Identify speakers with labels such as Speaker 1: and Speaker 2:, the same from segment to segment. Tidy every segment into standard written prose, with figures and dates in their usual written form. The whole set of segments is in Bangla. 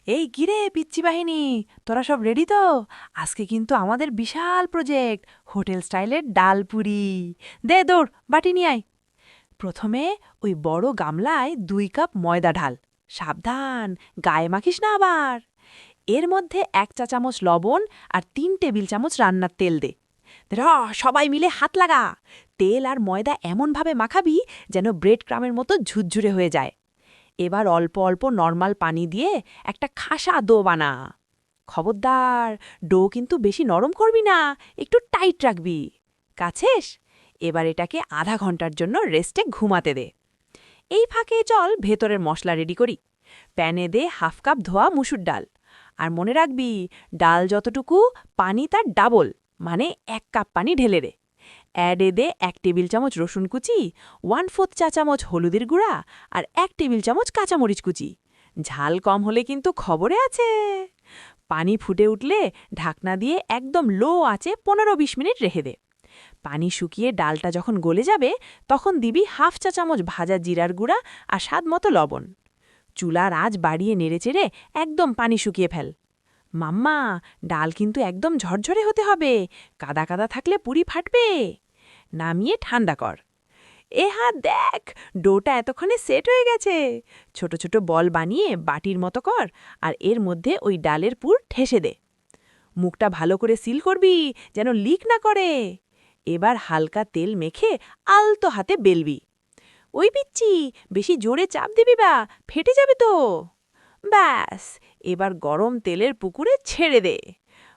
Speaker 1: এই কিরে পিচ্চি বাহিনী, তোরা সব রেডি তো? আজকে কিন্তু আমাদের বিশাল প্রজেক্ট, হোটেল স্টাইলের ডালপুরি। দে দৌড়, বাটি নিয়ে আয়। প্রথমে ওই বড় গামলায় 2 কাপ ময়দা ঢাল। সাবধান, গায়ে মাখিস না আবার। এর মধ্যে 1 চা চামচ লবণ আর 3 টেবিল চামচ রান্নার তেল দে। র, সবাই মিলে হাত লাগা। তেল আর ময়দা এমনভাবে মাখাবি যেন ব্রেড ক্রামের মতো ঝুরঝুরে হয়ে যায়। এবার অল্প অল্প নর্মাল পানি দিয়ে একটা খাসা ডো বানা। খবরদার, ডো কিন্তু বেশি নরম করবি না, একটু টাইট রাখবি। কাছেস? এবার এটাকে আধা ঘন্টার জন্য রেস্টে ঘুমাতে দে। এই ফাঁকে চল ভেতরের মশলা রেডি করি। প্যানে দে 1/2 কাপ ধোয়া মুসুর ডাল। আর মনে রাখবি, ডাল যতটুকু, পানি তার ডাবল, মানে 1 কাপ পানি ঢেলে দে। অ্যাডে দে 1 টেবিল চামচ রসুন কুচি, 1/4 চা চামচ হলুদের গুঁড়া আর 1 টেবিল চামচ কাঁচামরিচ কুচি। ঝাল কম হলে কিন্তু খবরে আছে। পানি ফুটে উঠলে ঢাকনা দিয়ে একদম লো আঁচে 15-20 মিনিট রেখে দে। পানি শুকিয়ে ডালটা যখন গলে যাবে, তখন দিবি 1/2 চা চামচ ভাজা জিরার গুঁড়া আর স্বাদমতো লবণ। চুলার আঁচ বাড়িয়ে নেড়েচেড়ে একদম পানি শুকিয়ে ফেল। মাম্মা, ডাল কিন্তু একদম ঝরঝরে হতে হবে, কাদা কাদা থাকলে পুরি ফাটবে। নামিয়ে ঠান্ডা কর। দেখ, ডোটা এতক্ষণে সেট হয়ে গেছে। ছোট ছোট বল বানিয়ে বাটির মতো কর, আর এর মধ্যে ওই ডালের পুর ঠেসে দে। মুখটা ভালো করে সিল করবি, যেন লিক না করে। এবার হালকা তেল মেখে আলতো হাতে বেলবি। ওই পিচ্চি, বেশি জোরে চাপ দিবি বা, ফেটে যাবে তো। ব্যাস, এবার গরম তেলের পুকুরে ছেড়ে দে।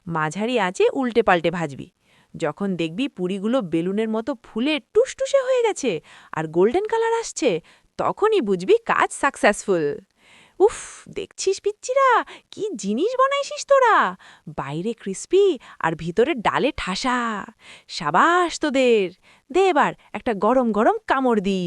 Speaker 1: মাঝারি আঁচে উল্টে পাল্টে ভাজবি। যখন দেখবি পুরিগুলো বেলুনের মতো ফুলে টুসটুসে হয়ে গেছে আর গোল্ডেন কালার আসছে, তখনই বুঝবি কাজ সাকসেসফুল। উফ, দেখছিস পিচ্চিরা, কি জিনিস বানাইছিস তোরা! বাইরে ক্রিস্পি আর ভিতরে ডালে ঠাসা। সাবাস তোদের! দে এবার একটা গরম গরম কামড় দি।